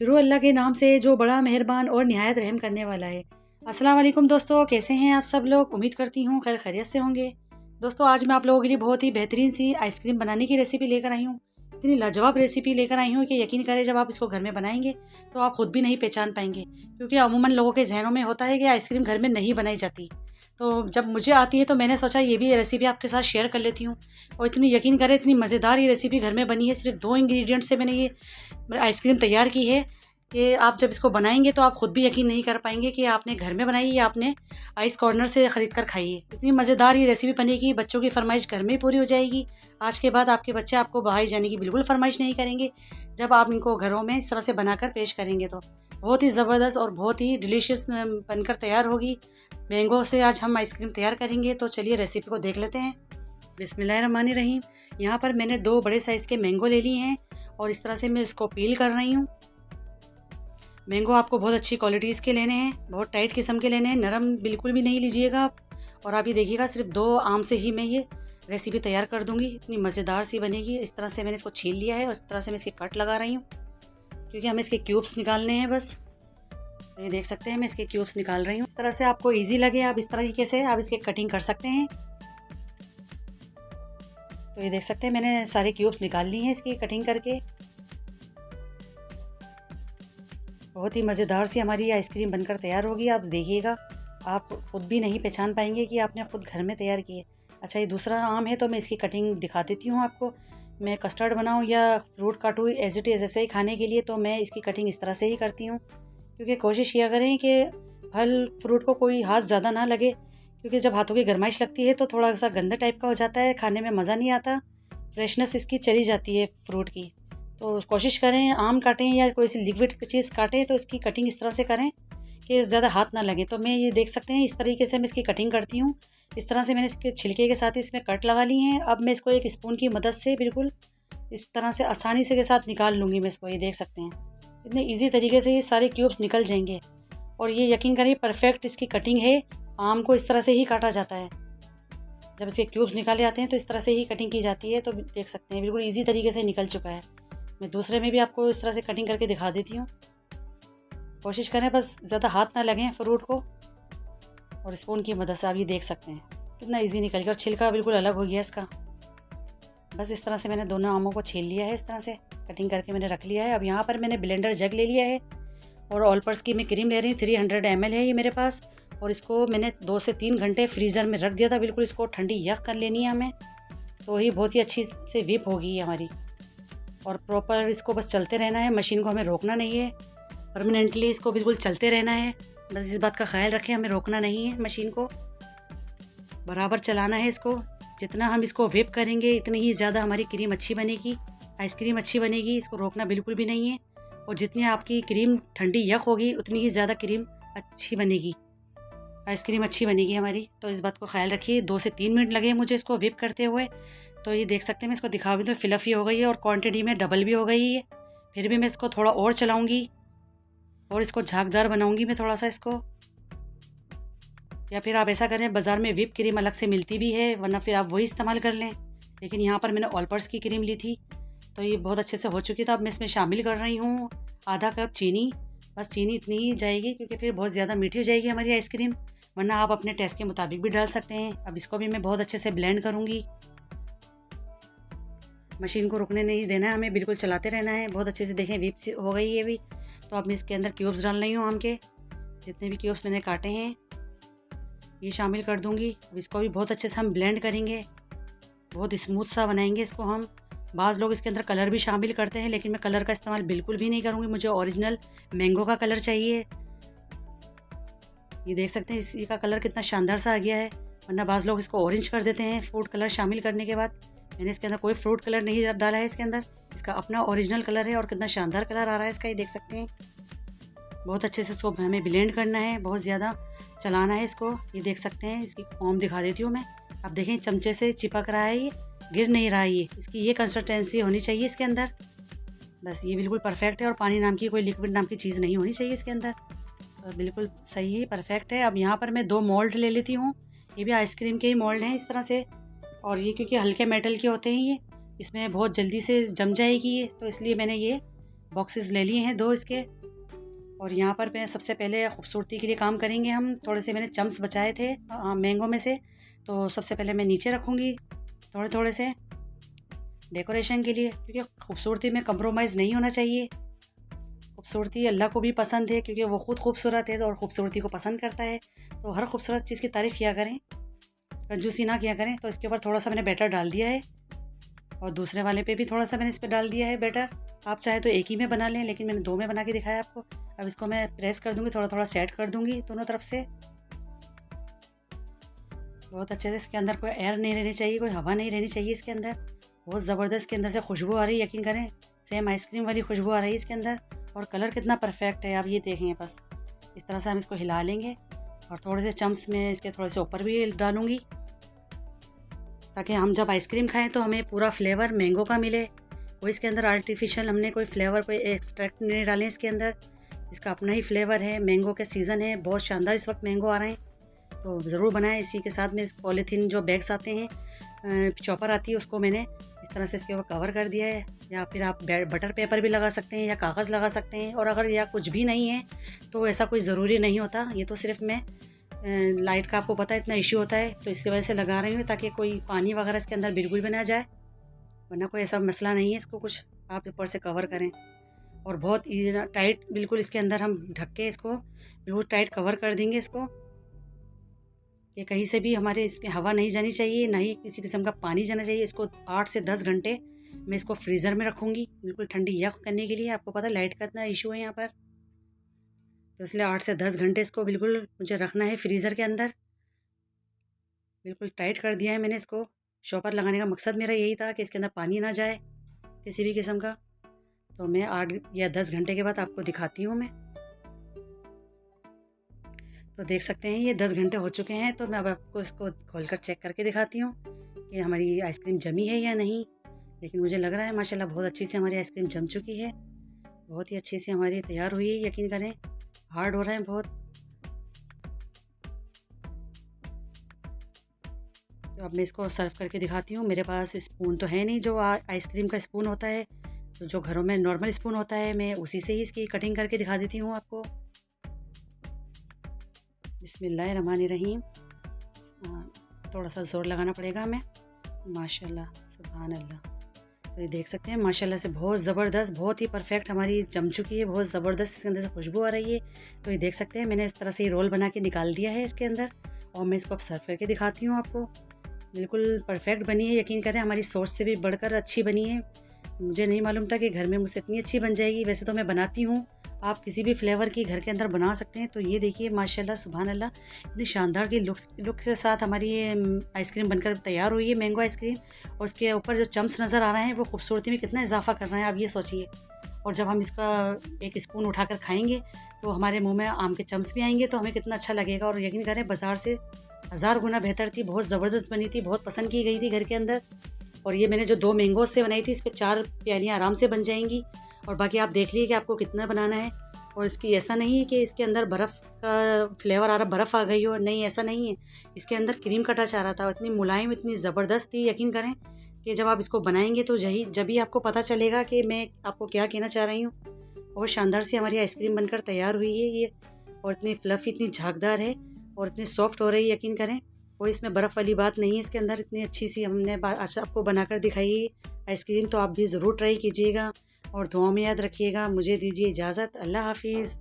शुरू अल्लाह के नाम से जो बड़ा मेहरबान और निहायत रहम करने वाला है। अस्सलाम वालेकुम दोस्तों, कैसे हैं आप सब लोग। उम्मीद करती हूँ खैर खैरियत से होंगे। दोस्तों आज मैं आप लोगों के लिए बहुत ही बेहतरीन सी आइसक्रीम बनाने की रेसिपी लेकर आई हूँ। इतनी लाजवाब रेसिपी लेकर आई हूँ कि यकीन करें जब आप इसको घर में बनाएंगे तो आप खुद भी नहीं पहचान पाएंगे, क्योंकि अमूमन लोगों के जहनों में होता है कि आइसक्रीम घर में नहीं बनाई जाती। तो जब मुझे आती है तो मैंने सोचा ये भी रेसिपी आपके साथ शेयर कर लेती हूँ। और इतनी यकीन करें इतनी मज़ेदार ये रेसिपी घर में बनी है। सिर्फ 2 इंग्रेडिएंट से मैंने ये आइसक्रीम तैयार की है कि आप जब इसको बनाएंगे तो आप खुद भी यकीन नहीं कर पाएंगे कि आपने घर में बनाई या आपने आइस कॉर्नर से ख़रीद कर खाई है। इतनी मज़ेदार ये रेसिपी बनेगी, बच्चों की फरमाइश घर में ही पूरी हो जाएगी। आज के बाद आपके बच्चे आपको बाहर जाने की बिल्कुल फरमाइश नहीं करेंगे जब आप इनको घरों में इस तरह से बनाकर पेश करेंगे। तो बहुत ही ज़बरदस्त और बहुत ही डिलीशियस बनकर तैयार होगी। मैंगो से आज हम आइसक्रीम तैयार करेंगे, तो चलिए रेसिपी को देख लेते हैं। बिस्मिल्लाहिर्रहमानिर्रहीम। यहाँ पर मैंने 2 बड़े साइज़ के मैंगो ले लिए हैं और इस तरह से मैं इसको पील कर रही हूँ। मैंगो आपको बहुत अच्छी क्वालिटीज़ के लेने हैं, बहुत टाइट किस्म के लेने हैं, नरम बिल्कुल भी नहीं लीजिएगा आप। और आप ये देखिएगा सिर्फ 2 आम से ही मैं ये रेसिपी तैयार कर दूंगी। इतनी मज़ेदार सी बनेगी। इस तरह से मैंने इसको छील लिया है और इस तरह से मैं इसके कट लगा रही हूँ, क्योंकि हमें इसके क्यूब्स निकालने हैं बस। तो ये देख सकते हैं मैं इसके क्यूब्स निकाल रही हूँ। इस तरह से आपको ईजी लगे आप इस तरीके से आप इसके कटिंग कर सकते हैं। तो ये देख सकते हैं मैंने सारे क्यूब्स निकाल लिए हैं इसकी कटिंग करके। बहुत ही मज़ेदार सी हमारी आइसक्रीम बनकर तैयार होगी। आप देखिएगा, आप खुद भी नहीं पहचान पाएंगे कि आपने खुद घर में तैयार की है। अच्छा, ये दूसरा आम है तो मैं इसकी कटिंग दिखा देती हूँ आपको। मैं कस्टर्ड बनाऊँ या फ्रूट काटूँ एज इट इज़ ऐसे ही खाने के लिए, तो मैं इसकी कटिंग इस तरह से ही करती हूँ। क्योंकि कोशिश किया करें कि फल फ्रूट को कोई हाथ ज़्यादा ना लगे, क्योंकि जब हाथों की गर्माइश लगती है तो थोड़ा सा गंदा टाइप का हो जाता है, खाने में मज़ा नहीं आता, फ्रेशनेस इसकी चली जाती है फ्रूट की। तो कोशिश करें आम काटें या कोई सी लिक्विड चीज़ काटें तो इसकी कटिंग इस तरह से करें कि ज़्यादा हाथ ना लगे। तो मैं ये देख सकते हैं इस तरीके से मैं इसकी कटिंग करती हूँ। इस तरह से मैंने इसके छिलके के साथ इसमें कट लगा लिए हैं। अब मैं इसको एक स्पून की मदद से बिल्कुल इस तरह से आसानी से के साथ निकाल लूँगी मैं इसको। ये देख सकते हैं इतने ईजी तरीके से ये सारे क्यूब्स निकल जाएंगे। और ये यकीन करिए परफेक्ट इसकी कटिंग है। आम को इस तरह से ही काटा जाता है, जब इसके क्यूब्स निकाले जाते हैं तो इस तरह से ही कटिंग की जाती है। तो देख सकते हैं बिल्कुल ईजी तरीके से निकल चुका है। मैं दूसरे में भी आपको इस तरह से कटिंग करके दिखा देती हूँ। कोशिश करें बस ज़्यादा हाथ ना लगें फ्रूट को, और स्पून की मदद से आप ये देख सकते हैं कितना इजी निकल गया और छिलका बिल्कुल अलग हो गया इसका। बस इस तरह से मैंने दोनों आमों को छील लिया है, इस तरह से कटिंग करके मैंने रख लिया है। अब यहाँ पर मैंने ब्लेंडर जग ले लिया है और ऑलपर्स की मैं क्रीम ले रही हूँ। 300 ml है ये मेरे पास, और इसको मैंने 2 से 3 घंटे फ्रीज़र में रख दिया था। बिल्कुल इसको ठंडी यक कर लेनी है हमें, तो ही बहुत ही अच्छी से व्हिप होगी हमारी। और प्रॉपर इसको बस चलते रहना है, मशीन को हमें रोकना नहीं है। परमानेंटली इसको बिल्कुल चलते रहना है, बस इस बात का ख्याल रखें, हमें रोकना नहीं है, मशीन को बराबर चलाना है इसको। जितना हम इसको व्हिप करेंगे इतनी ही ज़्यादा हमारी क्रीम अच्छी बनेगी, आइसक्रीम अच्छी बनेगी। इसको रोकना बिल्कुल भी नहीं है। और जितनी आपकी क्रीम ठंडी यक होगी उतनी ही ज़्यादा क्रीम अच्छी बनेगी, आइसक्रीम अच्छी बनेगी हमारी। तो इस बात को ख्याल रखिए। 2 से 3 मिनट लगे मुझे इसको व्हिप करते हुए। तो ये देख सकते हैं मैं इसको दिखा भी तो फिलफी हो गई है और क्वांटिटी में डबल भी हो गई है। फिर भी मैं इसको थोड़ा और चलाऊंगी और इसको झागदार बनाऊंगी मैं थोड़ा सा इसको। या फिर आप ऐसा करें, बाज़ार में व्हिप क्रीम अलग से मिलती भी है, वरना फिर आप वही इस्तेमाल कर लें। लेकिन यहाँ पर मैंने ऑलपर्स की क्रीम ली थी, तो ये बहुत अच्छे से हो चुकी थी। अब मैं इसमें शामिल कर रही हूँ आधा कप चीनी। बस चीनी इतनी ही जाएगी, क्योंकि फिर बहुत ज़्यादा मीठी हो जाएगी हमारी आइसक्रीम, वरना आप अपने टेस्ट के मुताबिक भी डाल सकते हैं। अब इसको भी मैं बहुत अच्छे से ब्लेंड करूँगी। मशीन को रुकने नहीं देना है हमें, बिल्कुल चलाते रहना है। बहुत अच्छे से देखें व्हिप हो गई है भी। तो अब मैं इसके अंदर क्यूब्स डाल रही हूँ आम के, जितने भी क्यूब्स मैंने काटे हैं ये शामिल कर दूँगी। अब इसको भी बहुत अच्छे से हम ब्लेंड करेंगे, बहुत स्मूथ सा बनाएंगे इसको हम। बाज़ लोग इसके अंदर कलर भी शामिल करते हैं, लेकिन मैं कलर का इस्तेमाल बिल्कुल भी नहीं करूँगी। मुझे ओरिजिनल मैंगो का कलर चाहिए। ये देख सकते हैं इसी का कलर कितना शानदार सा आ गया है, वरना बाज़ लोग इसको ऑरेंज कर देते हैं फूड कलर शामिल करने के बाद। मैंने इसके अंदर कोई फ्रूट कलर नहीं डाला है, इसके अंदर इसका अपना ओरिजिनल कलर है और कितना शानदार कलर आ रहा है इसका, ये देख सकते हैं। बहुत अच्छे से इसको हमें ब्लेंड करना है, बहुत ज़्यादा चलाना है इसको। ये देख सकते हैं इसकी फॉर्म दिखा देती हूँ मैं। अब देखें चमचे से चिपक रहा है, ये गिर नहीं रहा है। ये इसकी ये कंसिस्टेंसी होनी चाहिए इसके अंदर, बस ये बिल्कुल परफेक्ट है। और पानी नाम की कोई लिक्विड नाम की चीज़ नहीं होनी चाहिए इसके अंदर। तो बिल्कुल सही है, परफेक्ट है। अब यहाँ पर मैं 2 मोल्ड ले लेती हूँ। ये भी आइसक्रीम के ही मोल्ड हैं इस तरह से, और ये क्योंकि हल्के मेटल के होते हैं ये, इसमें बहुत जल्दी से जम जाएगी ये, तो इसलिए मैंने ये बॉक्सेस ले लिए हैं 2 इसके। और यहाँ पर मैं सबसे पहले खूबसूरती के लिए काम करेंगे हम। थोड़े से मैंने चम्स बचाए थे मैंगो में से, तो सबसे पहले मैं नीचे रखूँगी थोड़े थोड़े से डेकोरेशन के लिए, क्योंकि खूबसूरती में कंप्रोमाइज़ नहीं होना चाहिए। खूबसूरती अल्लाह को भी पसंद है, क्योंकि वो ख़ुद खूबसूरत है और ख़ूबसूरती को पसंद करता है। तो हर खूबसूरत चीज़ की तारीफ़ किया करें, कंजूसी ना किया करें। तो इसके ऊपर थोड़ा सा मैंने बैटर डाल दिया है और दूसरे वाले पे भी थोड़ा सा मैंने इस पर डाल दिया है बैटर। आप चाहे तो एक ही में बना लें, लेकिन मैंने 2 में बना के दिखाया आपको। अब इसको मैं प्रेस कर दूँगी, थोड़ा थोड़ा सेट कर दूँगी दोनों तरफ से बहुत अच्छे से। इसके अंदर कोई एयर नहीं रहनी चाहिए, कोई हवा नहीं रहनी चाहिए इसके अंदर। बहुत ज़बरदस्त के अंदर से खुशबू आ रही है, यकीन करें सेम आइसक्रीम वाली खुशबू आ रही है इसके अंदर। और कलर कितना परफेक्ट है आप ये देखें। बस इस तरह से हम इसको हिला लेंगे और थोड़े से चम्स में इसके थोड़े से ऊपर भी डालूँगी, ताकि हम जब आइसक्रीम खाएं तो हमें पूरा फ्लेवर मैंगो का मिले। कोई इसके अंदर आर्टिफिशियल हमने कोई फ्लेवर, कोई एक्सट्रैक्ट नहीं डाले इसके अंदर। इसका अपना ही फ्लेवर है। मैंगो के सीज़न है, बहुत शानदार इस वक्त मैंगो आ रहे हैं, तो ज़रूर बनाएं। इसी के साथ में पॉलीथीन जो बैग्स आते हैं, चॉपर आती है, उसको मैंने इस तरह से इसके ऊपर कवर कर दिया है। या फिर आप बटर पेपर भी लगा सकते हैं या कागज़ लगा सकते हैं। और अगर या कुछ भी नहीं है तो ऐसा कोई ज़रूरी नहीं होता। ये तो सिर्फ मैं लाइट का आपको पता है इतना इशू होता है, तो इसकी वजह से लगा रही हूँ, ताकि कोई पानी वगैरह इसके अंदर बिल्कुल भी ना जाए, वरना कोई ऐसा मसला नहीं है। इसको कुछ आप ऊपर से कवर करें और बहुत टाइट बिल्कुल इसके अंदर हम ढक के इसको बिल्कुल टाइट कवर कर देंगे इसको, कि कहीं से भी हमारे इसमें हवा नहीं जानी चाहिए, ना ही किसी किस्म का पानी जाना चाहिए। इसको 8 से 10 घंटे मैं इसको फ्रीज़र में रखूँगी, बिल्कुल ठंडी यख करने के लिए। आपको पता है लाइट का इतना इशू है यहाँ पर, तो इसलिए 8 से 10 घंटे इसको बिल्कुल मुझे रखना है फ्रीज़र के अंदर। बिल्कुल टाइट कर दिया है मैंने इसको। शॉपर लगाने का मकसद मेरा यही था कि इसके अंदर पानी ना जाए किसी भी किस्म का। तो मैं 8 या 10 घंटे के बाद आपको दिखाती हूँ मैं। तो देख सकते हैं ये 10 घंटे हो चुके हैं। तो मैं अब आपको इसको खोलकर चेक करके दिखाती हूँ कि हमारी आइसक्रीम जमी है या नहीं। लेकिन मुझे लग रहा है माशाल्लाह बहुत अच्छी से हमारी आइसक्रीम जम चुकी है, बहुत ही अच्छी से हमारी तैयार हुई है। यकीन करें हार्ड हो रहा है बहुत। तो अब मैं इसको सर्व करके दिखाती हूँ। मेरे पास स्पून तो है नहीं जो आइसक्रीम का स्पून होता है, तो जो घरों में नॉर्मल स्पून होता है, मैं उसी से ही इसकी कटिंग करके दिखा देती हूँ आपको। बिस्मिल्लाहिर्रहमानिर्रहीम। थोड़ा सा ज़ोर लगाना पड़ेगा हमें। माशाल्लाह सुभान अल्लाह। तो ये देख सकते हैं माशाल्लाह से बहुत ज़बरदस्त, बहुत ही परफेक्ट हमारी जम चुकी है। बहुत ज़बरदस्त इसके अंदर से खुशबू आ रही है। तो ये देख सकते हैं मैंने इस तरह से रोल बना के निकाल दिया है इसके अंदर, और मैं इसको अब सर्व करके दिखाती हूँ आपको। बिल्कुल परफेक्ट बनी है, यकीन करें हमारी सोच से भी बढ़कर अच्छी बनी है। मुझे नहीं मालूम था कि घर में मुझसे इतनी अच्छी बन जाएगी। वैसे तो मैं बनाती हूँ, आप किसी भी फ्लेवर की घर के अंदर बना सकते हैं। तो ये देखिए माशाल्लाह सुभान अल्लाह, इतनी शानदार की लुक के साथ हमारी ये आइसक्रीम बनकर तैयार हुई है, मैंगो आइसक्रीम। और उसके ऊपर जो चम्स नज़र आ रहे हैं वो खूबसूरती में कितना इजाफा कर रहे हैं, आप ये सोचिए। और जब हम इसका एक स्पून उठाकर खाएंगे तो हमारे मुंह में आम के चम्स भी आएंगे, तो हमें कितना अच्छा लगेगा। और यकीन करें बाज़ार से 1000 गुना बेहतर थी, बहुत ज़बरदस्त बनी थी, बहुत पसंद की गई थी घर के अंदर। और ये मैंने जो 2 मैंगो से बनाई थी, इस पर 4 प्यालियाँ आराम से बन जाएंगी। और बाकी आप देख लीजिए कि आपको कितना बनाना है। और इसकी ऐसा नहीं है कि इसके अंदर बर्फ़ का फ्लेवर आ रहा, बर्फ़ आ गई हो, नहीं ऐसा नहीं है। इसके अंदर क्रीम का टच आ रहा था, इतनी मुलायम, इतनी ज़बरदस्त थी। यकीन करें कि जब आप इसको बनाएंगे तो जब ही आपको पता चलेगा कि मैं आपको क्या कहना चाह रही हूँ। बहुत शानदार सी हमारी आइसक्रीम बनकर तैयार हुई है ये, और इतनी फ्लफ़ी, इतनी झागदार है और इतनी सॉफ्ट हो रही है। यकीन करें कोई इसमें बर्फ़ वाली बात नहीं है इसके अंदर। इतनी अच्छी सी हमने आज आपको बनाकर दिखाई आइसक्रीम। तो आप भी ज़रूर ट्राई कीजिएगा और दुआ में याद रखिएगा। मुझे दीजिए इजाज़त। अल्लाह हाफिज़।